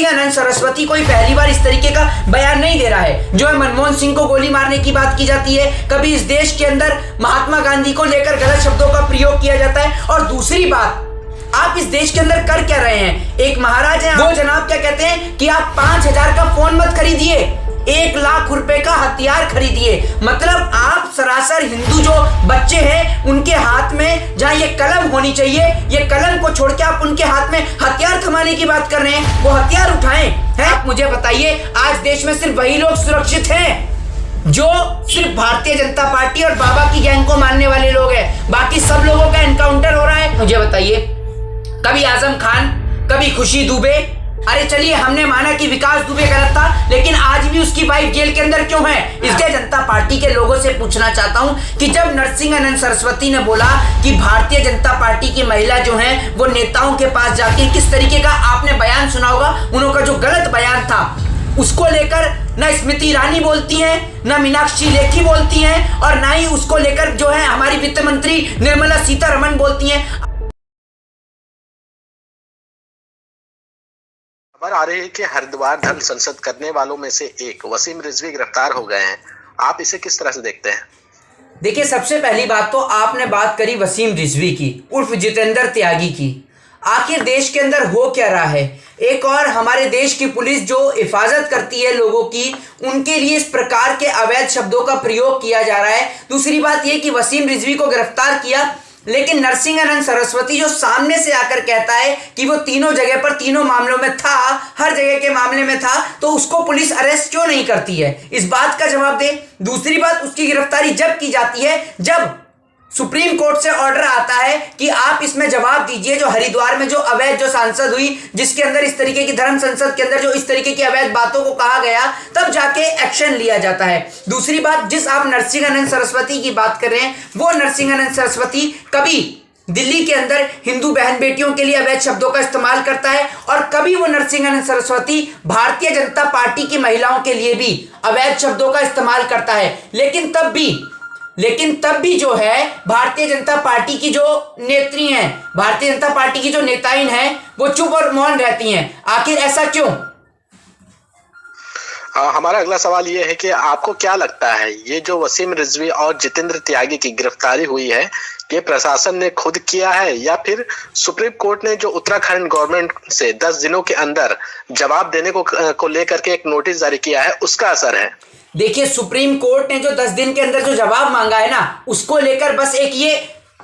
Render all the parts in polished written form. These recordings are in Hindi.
नरसिंहानंद सरस्वती कोई पहली बार इस तरीके का बयान नहीं दे रहा है। जो है मनमोहन सिंह को गोली मारने की बात की जाती है, कभी इस देश के अंदर महात्मा गांधी को लेकर गलत शब्दों का प्रयोग किया जाता है। और दूसरी बात, आप इस देश के अंदर कर क्या रहे हैं? एक महाराज हैं, वो जनाब क्या कहते हैं कि आप 5,000 का फोन मत खरीदिए, 1 लाख रुपए का हथियार खरीदिए। मतलब आप सरासर हिंदू जो बच्चे हैं उनके हाथ में जहां ये कलम होनी चाहिए, ये कलम को छोड़ के आप उनके हाथ में हथियार थमाने की बात कर रहे हैं। वो हथियार उठाएं। है आप मुझे बताइए, आज देश में सिर्फ वही लोग सुरक्षित हैं जो सिर्फ भारतीय जनता पार्टी और बाबा की गैंग को मानने वाले लोग हैं। बाकी सब लोगों का एनकाउंटर हो रहा है। मुझे बताइए, कभी आजम खान, कभी खुशी दुबे, अरे चलिए हमने माना कि विकास दुबे गलत था, लेकिन आज भी उसकी वाइफ जेल के अंदर क्यों है? इसलिए जनता पार्टी के लोगों से पूछना चाहता हूं कि जब नरसिंहानंद सरस्वती ने बोला कि भारतीय जनता पार्टी की महिला जो है वो नेताओं के पास जाती है, किस तरीके का आपने बयान सुना होगा, उनका जो गलत बयान था उसको लेकर न स्मृति ईरानी बोलती हैं, न मीनाक्षी लेखी बोलती हैं, और ना ही उसको लेकर जो है हमारी वित्त मंत्री निर्मला सीतारमण बोलती हैं। खबर आ रही है कि हरिद्वार धर्म संसद करने वालों में से एक वसीम रिजवी गिरफ्तार हो गए हैं। आप इसे किस तरह से देखते हैं? देखिए, सबसे पहली बात तो आपने बात करी वसीम रिजवी की उर्फ जितेंद्र त्यागी की। आखिर देश के अंदर हो क्या रहा है? एक और हमारे देश की पुलिस जो हिफाजत करती है लोगों की, उनके लिए इस प्रकार के अवैध शब्दों का प्रयोग किया जा रहा है। दूसरी बात यह कि वसीम रिजवी को गिरफ्तार किया, लेकिन नरसिंहानंद सरस्वती जो सामने से आकर कहता है कि वो तीनों जगह पर तीनों मामलों में था, हर जगह के मामले में था, तो उसको पुलिस अरेस्ट क्यों नहीं करती है? इस बात का जवाब दे। दूसरी बात, उसकी गिरफ्तारी जब की जाती है जब सुप्रीम कोर्ट से ऑर्डर आता है कि आप इसमें जवाब दीजिए, जो हरिद्वार में जो अवैध जो सांसद हुई, जिसके अंदर इस तरीके की धर्म संसद के अंदर जो इस तरीके की अवैध बातों को कहा गया, तब जाके एक्शन लिया जाता है। दूसरी बात, जिस आप नरसिंहानंद सरस्वती की बात कर रहे हैं, वो नरसिंहानंद सरस्वती कभी दिल्ली के अंदर हिंदू बहन बेटियों के लिए अवैध शब्दों का इस्तेमाल करता है, और कभी वो नरसिंहानंद सरस्वती भारतीय जनता पार्टी की महिलाओं के लिए भी अवैध शब्दों का इस्तेमाल करता है। लेकिन तब भी जो है भारतीय जनता पार्टी की जो नेत्री हैं, भारतीय जनता पार्टी की जो नेताएं हैं, वो चुप और मौन रहती हैं। आखिर ऐसा क्यों? हमारा अगला सवाल ये है कि आपको क्या लगता है, ये जो वसीम रिजवी और जितेंद्र त्यागी की गिरफ्तारी हुई है, ये प्रशासन ने खुद किया है या फिर सुप्रीम कोर्ट ने जो उत्तराखंड गवर्नमेंट से 10 दिनों के अंदर जवाब देने को लेकर के एक नोटिस जारी किया है, उसका असर है? देखिए, सुप्रीम कोर्ट ने जो 10 दिन के अंदर जो जवाब मांगा है ना, उसको लेकर बस एक ये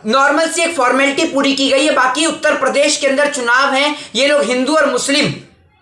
नॉर्मल सी एक फॉर्मेलिटी पूरी की गई है। बाकी उत्तर प्रदेश के अंदर चुनाव हैं, ये लोग हिंदू और मुस्लिम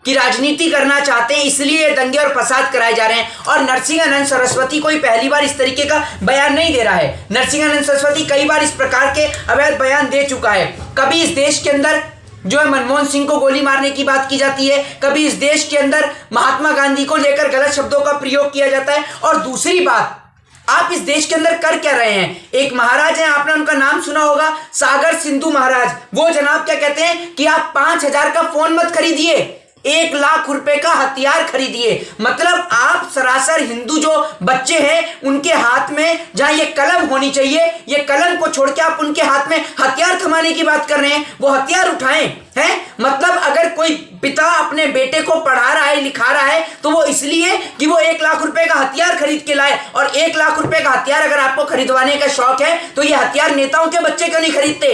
की राजनीति करना चाहते हैं, इसलिए दंगे और फसाद कराए जा रहे हैं। और नरसिंहानंद सरस्वती कोई पहली बार इस तरीके का बयान नहीं दे रहा है। नरसिंहानंद सरस्वती कई बार इस प्रकार के अवैध बयान दे चुका है। कभी इस देश के अंदर जो है मनमोहन सिंह को गोली मारने की बात की जाती है, कभी इस देश के अंदर महात्मा गांधी को लेकर गलत शब्दों का प्रयोग किया जाता है। और दूसरी बात, आप इस देश के अंदर कर क्या रहे हैं? एक महाराज हैं, आपने उनका नाम सुना होगा, सागर सिंधु महाराज। वो जनाब क्या कहते हैं कि आप 5,000 का फोन मत खरीदिए, 1 लाख रुपए का हथियार खरीदिए। मतलब आप सरासर हिंदू जो बच्चे हैं उनके हाथ में जहां ये कलम होनी चाहिए, ये कलम को छोड़ के आप उनके हाथ में हथियार थमाने की बात कर रहे हैं। वो हथियार उठाएं। हैं? मतलब अगर कोई पिता अपने बेटे को पढ़ा रहा है, लिखा रहा है, तो वो इसलिए कि वो 1 लाख रुपए का हथियार खरीद के लाए। और 1 लाख रुपए का हथियार अगर आपको खरीदवाने का शौक है, तो ये हथियार नेताओं के बच्चे क्यों नहीं खरीदते?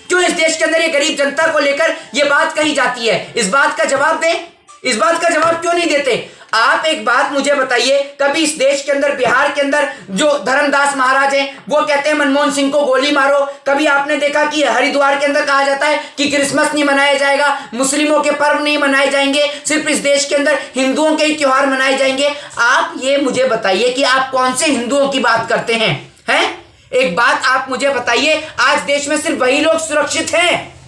क्यों इस देश के अंदर ये गरीब जनता को लेकर ये बात कही जाती है? इस बात का जवाब दें। इस बात का जवाब क्यों नहीं देते? आप एक बात मुझे बताइए, कभी इस देश के अंदर, बिहार के अंदर जो धर्मदास महाराज हैं, वो कहते हैं मनमोहन सिंह को गोली मारो। कभी आपने देखा कि हरिद्वार के अंदर कहा जाता है कि क्रिसमस नहीं मनाया जाएगा, मुस्लिमों के पर्व नहीं मनाए जाएंगे, सिर्फ इस देश के अंदर हिंदुओं के ही त्योहार मनाए जाएंगे? आप ये मुझे बताइए कि आप कौन से हिंदुओं की बात करते हैं? एक बात आप मुझे बताइए, आज देश में सिर्फ वही लोग सुरक्षित हैं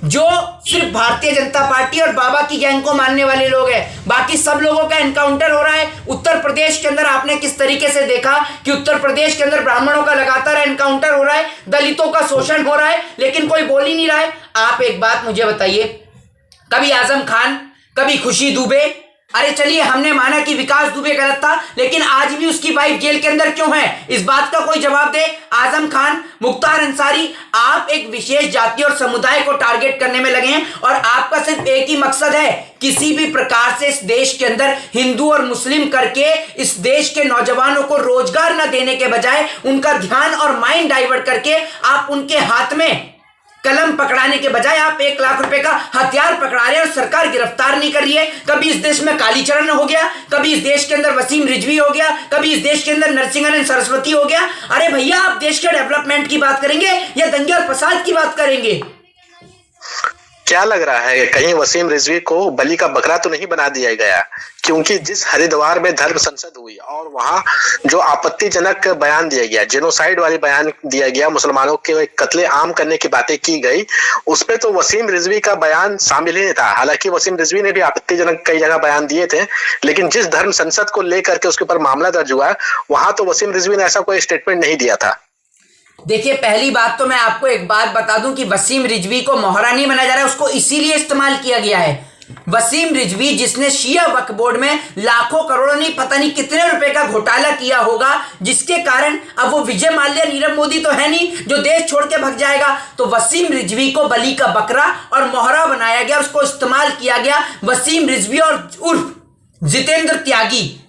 जो सिर्फ भारतीय जनता पार्टी और बाबा की गैंग को मानने वाले लोग हैं। बाकी सब लोगों का एनकाउंटर हो रहा है। उत्तर प्रदेश के अंदर आपने किस तरीके से देखा कि उत्तर प्रदेश के अंदर ब्राह्मणों का लगातार एनकाउंटर हो रहा है, दलितों का शोषण हो रहा है, लेकिन कोई बोल ही नहीं रहा है। आप एक बात मुझे बताइए, कभी आजम खान, कभी खुशी दुबे, अरे चलिए, हमने माना कि विकास दुबे गलत था, लेकिन आज भी उसकी वाइफ जेल के अंदर क्यों है? इस बात का कोई जवाब दे। आजम खान, मुख्तार अंसारी, आप एक विशेष जाति और समुदाय को टारगेट करने में लगे हैं और आपका सिर्फ एक ही मकसद है, किसी भी प्रकार से इस देश के अंदर हिंदू और मुस्लिम करके इस देश के नौजवानों को रोजगार न देने के बजाय उनका ध्यान और माइंड डाइवर्ट करके आप उनके हाथ में कलम पकड़ाने के बजाय आप 1 लाख रुपए का हथियार पकड़ा रहे हैं और सरकार गिरफ्तार नहीं कर रही है। कभी इस देश में कालीचरण हो गया, कभी इस देश के अंदर वसीम रिजवी हो गया, कभी इस देश के अंदर नरसिंहन सरस्वती हो गया। अरे भैया, आप देश के डेवलपमेंट की बात करेंगे या दंगे और फसाद की बात करेंगे? क्या लग रहा है कहीं वसीम रिजवी को बलि का बकरा तो नहीं बना दिया गया? क्योंकि जिस हरिद्वार में धर्म संसद हुई और वहां जो आपत्तिजनक बयान दिया गया, जेनोसाइड वाली बयान दिया गया, मुसलमानों के कत्ले आम करने की बातें की गई, उसपे तो वसीम रिजवी का बयान शामिल ही नहीं था। हालांकि वसीम रिजवी ने भी आपत्तिजनक कई जगह बयान दिए थे, लेकिन जिस धर्म संसद को लेकर के उसके ऊपर मामला दर्ज हुआ, वहां तो वसीम रिजवी ने ऐसा कोई स्टेटमेंट नहीं दिया था। देखिए, पहली बात तो मैं आपको एक बात बता दूं कि वसीम रिजवी को मोहरा नहीं बनाया जा रहा है, उसको इसीलिए इस्तेमाल किया गया है। वसीम रिजवी जिसने शिया वक्फ बोर्ड में लाखों करोड़ों नहीं पता नहीं कितने रुपए का घोटाला किया होगा, जिसके कारण अब वो विजय माल्या, नीरव मोदी तो है नहीं जो देश छोड़ के भाग जाएगा। तो वसीम रिजवी को बलि का बकरा और मोहरा बनाया गया, उसको इस्तेमाल किया गया। वसीम रिजवी और उर्फ जितेंद्र त्यागी,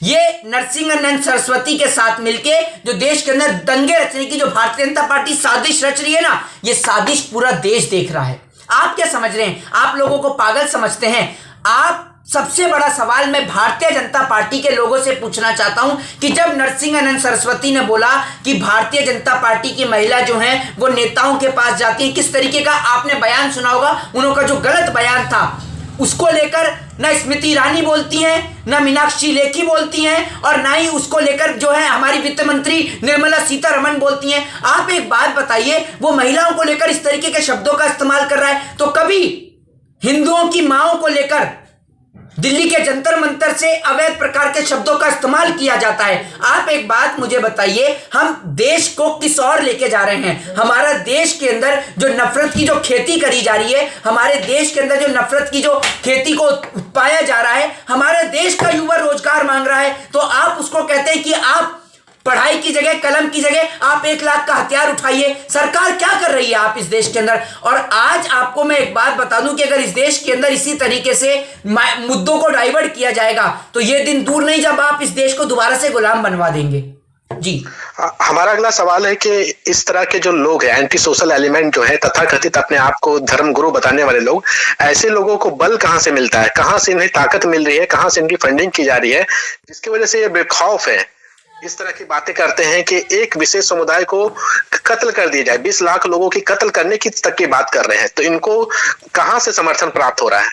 ये नरसिंहन सरस्वती के साथ मिलके जो देश के अंदर दंगे रचने की जो भारतीय जनता पार्टी साजिश रच रही है ना, ये साजिश पूरा देश देख रहा है। आप क्या समझ रहे हैं? आप लोगों को पागल समझते हैं आप। सबसे बड़ा सवाल मैं भारतीय जनता पार्टी के लोगों से पूछना चाहता हूं कि जब नरसिंहन सरस्वती ने बोला कि भारतीय जनता पार्टी की महिला जो है वो नेताओं के पास जाती है, किस तरीके का आपने बयान सुना होगा, उनका जो गलत बयान था उसको लेकर ना स्मृति ईरानी बोलती हैं, ना मीनाक्षी लेखी बोलती हैं, और ना ही उसको लेकर जो है हमारी वित्त मंत्री निर्मला सीतारमण बोलती हैं। आप एक बात बताइए, वो महिलाओं को लेकर इस तरीके के शब्दों का इस्तेमाल कर रहा है, तो कभी हिंदुओं की माओं को लेकर दिल्ली के जंतर मंतर से अवैध प्रकार के शब्दों का इस्तेमाल किया जाता है। आप एक बात मुझे बताइए, हम देश को किस ओर लेके जा रहे हैं? हमारा देश के अंदर जो नफरत की जो खेती करी जा रही है, हमारे देश के अंदर जो नफरत की जो खेती को पाया जा रहा है, हमारे देश का युवा रोजगार मांग रहा है, तो आप उसको कहते हैं कि आप पढ़ाई की जगह, कलम की जगह आप 1 लाख का हथियार उठाइए। सरकार क्या कर रही है आप इस देश के अंदर? और आज आपको मैं एक बात बता दूं कि अगर इस देश के अंदर इसी तरीके से मुद्दों को डाइवर्ट किया जाएगा तो ये दिन दूर नहीं जब आप इस देश को दोबारा से गुलाम बनवा देंगे। जी, हमारा अगला सवाल है कि इस तरह के जो लोग हैं, एंटी सोशल एलिमेंट जो है, तथाकथित अपने आप को धर्म गुरु बताने वाले लोग, ऐसे लोगों को बल कहां से मिलता है? कहां से इन्हें ताकत मिल रही है? कहां से इनकी फंडिंग की जा रही है, जिसकी वजह से ये बेखौफ है, इस तरह की बातें करते हैं कि एक विशेष समुदाय को कत्ल कर दिया जाए, 20 लाख लोगों की कत्ल करने की तक की बात कर रहे हैं? तो इनको कहां से समर्थन प्राप्त हो रहा है?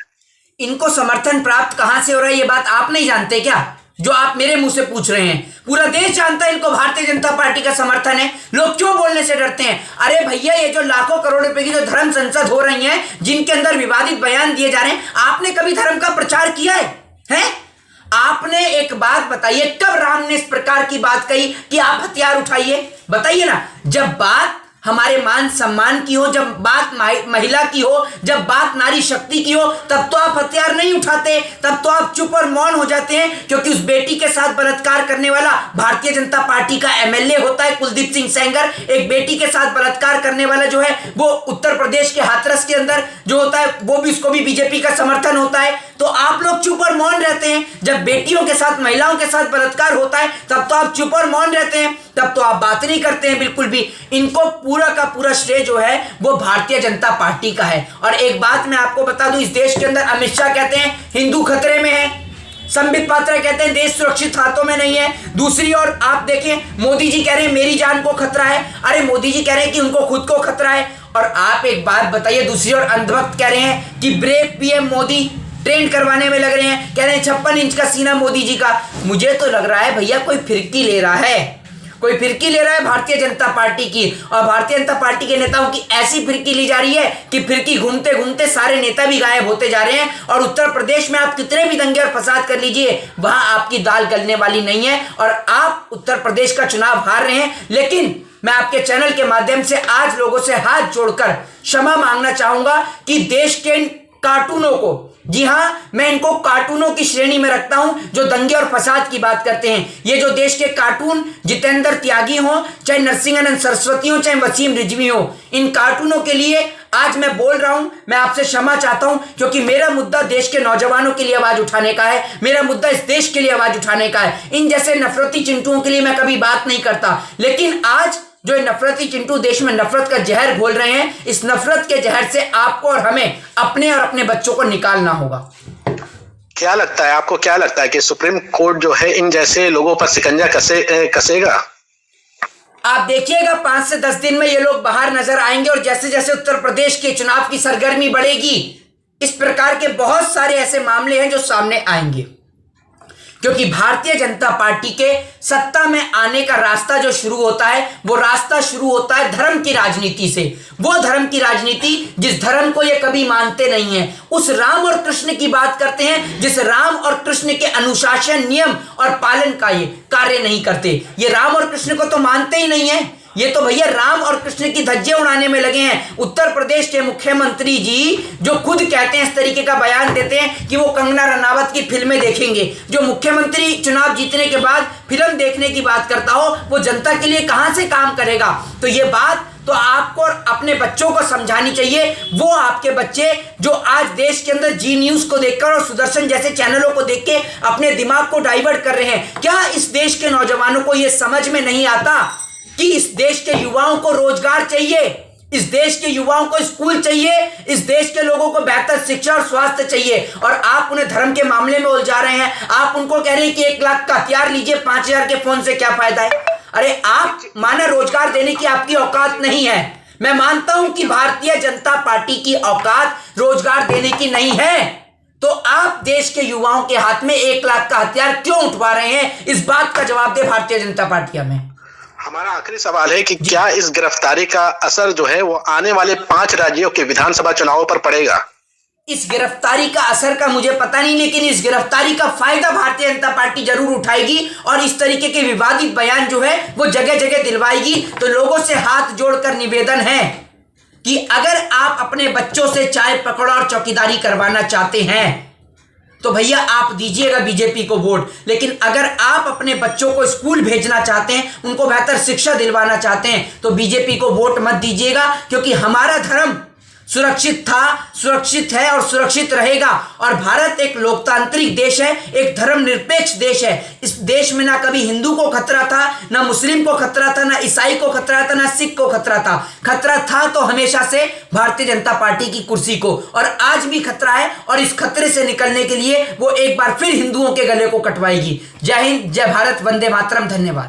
इनको समर्थन प्राप्त कहां से हो रहा है, ये बात आप नहीं जानते क्या? जो आप मेरे मुंह से पूछ रहे हैं, पूरा देश जानता है इनको भारतीय जनता पार्टी का समर्थन है। लोग क्यों बोलने से डरते हैं? अरे भैया, ये जो लाखों करोड़ रुपए की जो धर्म संसद हो रही है, जिनके अंदर विवादित बयान दिए जा रहे हैं, आपने कभी धर्म का प्रचार किया है? आपने एक बात बताइए, कब राम ने इस प्रकार की बात कही कि आप हथियार उठाइए? बताइए ना। जब बात हमारे मान सम्मान की हो, जब बात महिला की हो, जब बात नारी शक्ति की हो, तब तो आप हथियार नहीं उठाते, तब तो आप चुप और मौन हो जाते हैं। क्योंकि उस बेटी के साथ बलात्कार करने वाला भारतीय जनता पार्टी का एमएलए होता है, कुलदीप सिंह सेंगर। एक बेटी के साथ बलात्कार करने वाला जो है वो उत्तर प्रदेश के हाथरस के अंदर जो होता है, वो भी, उसको भी बीजेपी का समर्थन होता है। तो आप लोग चुप और मौन रहते हैं। जब बेटियों के साथ, महिलाओं के साथ बलात्कार होता है, तब तो आप चुप और मौन रहते हैं, तब तो आप बात नहीं करते हैं बिल्कुल भी। इनको पूरा का पूरा श्रेय जो है वो भारतीय जनता पार्टी का है। और एक बात मैं आपको बता दूं, इस देश के अंदर अमित शाह कहते हैं हिंदू खतरे में है, संबित पात्रा कहते हैं देश सुरक्षित हाथों में नहीं है। दूसरी ओर आप देखें, मोदी जी कह रहे हैं मेरी जान को खतरा है। अरे मोदी जी कह रहे हैं कि उनको खुद को खतरा है। और आप एक बात बताइए, दूसरी ओर अंधभक्त कह रहे हैं कि ब्रेव पीएम मोदी, ट्रेंड करवाने में लग रहे हैं, कह रहे हैं 56 इंच का सीना मोदी जी का। मुझे तो लग रहा है भैया कोई फिरकी ले रहा है, कोई फिरकी ले रहा है भारतीय जनता पार्टी की। और भारतीय जनता पार्टी के नेताओं की ऐसी फिरकी ली जा रही है कि फिरकी घूमते घूमते सारे नेता भी गायब होते जा रहे हैं। और उत्तर प्रदेश में आप कितने भी दंगे और फसाद कर लीजिए, वहां आपकी दाल गलने वाली नहीं है और आप उत्तर प्रदेश का चुनाव हार रहे हैं। लेकिन मैं आपके चैनल के माध्यम से आज लोगों से हाथ जोड़कर क्षमा मांगना चाहूंगा कि देश के कार्टूनों को, जी हाँ, मैं इनको कार्टूनों की श्रेणी में रखता हूं जो दंगे और फसाद की बात करते हैं। ये जो देश के कार्टून जितेंद्र त्यागी हो, चाहे नरसिंहानंद सरस्वती हो, चाहे वसीम रिजवी हो, इन कार्टूनों के लिए आज मैं बोल रहा हूं। मैं आपसे क्षमा चाहता हूं, क्योंकि मेरा मुद्दा देश के नौजवानों के लिए आवाज उठाने का है, मेरा मुद्दा इस देश के लिए आवाज उठाने का है। इन जैसे नफरती चिंटुओं के लिए मैं कभी बात नहीं करता, लेकिन आज जो नफरती चिंटू देश में नफरत का जहर घोल रहे हैं, इस नफरत के जहर से आपको और हमें अपने और अपने बच्चों को निकालना होगा। क्या लगता है आपको, क्या लगता है कि सुप्रीम कोर्ट जो है इन जैसे लोगों पर शिकंजा कसेगा? आप देखिएगा 5 से 10 दिन में ये लोग बाहर नजर आएंगे, और जैसे जैसे उत्तर प्रदेश के चुनाव की सरगर्मी बढ़ेगी, इस प्रकार के बहुत सारे ऐसे मामले हैं जो सामने आएंगे। क्योंकि भारतीय जनता पार्टी के सत्ता में आने का रास्ता जो शुरू होता है, वो रास्ता शुरू होता है धर्म की राजनीति से। वो धर्म की राजनीति जिस धर्म को ये कभी मानते नहीं है, उस राम और कृष्ण की बात करते हैं जिस राम और कृष्ण के अनुशासन, नियम और पालन का ये कार्य नहीं करते। ये राम और कृष्ण को तो मानते ही नहीं है, ये तो भैया राम और कृष्ण की धज्जियां उड़ाने में लगे हैं। उत्तर प्रदेश के मुख्यमंत्री जी जो खुद कहते हैं, इस तरीके का बयान देते हैं कि वो कंगना रनावत की फिल्में देखेंगे। जो मुख्यमंत्री चुनाव जीतने के बाद फिल्म देखने की बात करता हो, वो जनता के लिए कहां से काम करेगा? तो ये बात तो आपको और अपने बच्चों को समझानी चाहिए। वो आपके बच्चे जो आज देश के अंदर जी न्यूज को देखकर और सुदर्शन जैसे चैनलों को देख के अपने दिमाग को डाइवर्ट कर रहे हैं, क्या इस देश के नौजवानों को यह समझ में नहीं आता कि इस देश के युवाओं को रोजगार चाहिए, इस देश के युवाओं को स्कूल चाहिए, इस देश के लोगों को बेहतर शिक्षा और स्वास्थ्य चाहिए, और आप उन्हें धर्म के मामले में उलझा रहे हैं। आप उनको कह रहे हैं कि 1 लाख का हथियार लीजिए, 5,000 के फोन से क्या फायदा है? अरे आप माना रोजगार देने की आपकी औकात नहीं है। मैं मानता हूं कि भारतीय जनता पार्टी की औकात रोजगार देने की नहीं है, तो आप देश के युवाओं के हाथ में 1 लाख का हथियार क्यों उठवा रहे हैं? इस बात का जवाब दे भारतीय जनता पार्टी हमें। हमारा आखिरी सवाल है कि क्या इस गिरफ्तारी का असर जो है वो आने वाले 5 राज्यों के विधानसभा चुनावों पर पड़ेगा? इस गिरफ्तारी का असर का मुझे पता नहीं, लेकिन इस गिरफ्तारी का फायदा भारतीय जनता पार्टी जरूर उठाएगी, और इस तरीके के विवादित बयान जो है वो जगह जगह दिलवाएगी। तो लोगों से हाथ जोड़कर निवेदन है कि अगर आप अपने बच्चों से चाय पकौड़ा और चौकीदारी करवाना चाहते हैं तो भैया आप दीजिएगा बीजेपी को वोट, लेकिन अगर आप अपने बच्चों को स्कूल भेजना चाहते हैं, उनको बेहतर शिक्षा दिलवाना चाहते हैं, तो बीजेपी को वोट मत दीजिएगा। क्योंकि हमारा धर्म सुरक्षित था, सुरक्षित है और सुरक्षित रहेगा। और भारत एक लोकतांत्रिक देश है, एक धर्मनिरपेक्ष देश है। इस देश में ना कभी हिंदू को खतरा था, ना मुस्लिम को खतरा था, ना ईसाई को खतरा था, ना सिख को खतरा था। खतरा था तो हमेशा से भारतीय जनता पार्टी की कुर्सी को, और आज भी खतरा है। और इस खतरे से निकलने के लिए वो एक बार फिर हिंदुओं के गले को कटवाएगी। जय हिंद, जय भारत, वंदे मातरम। धन्यवाद।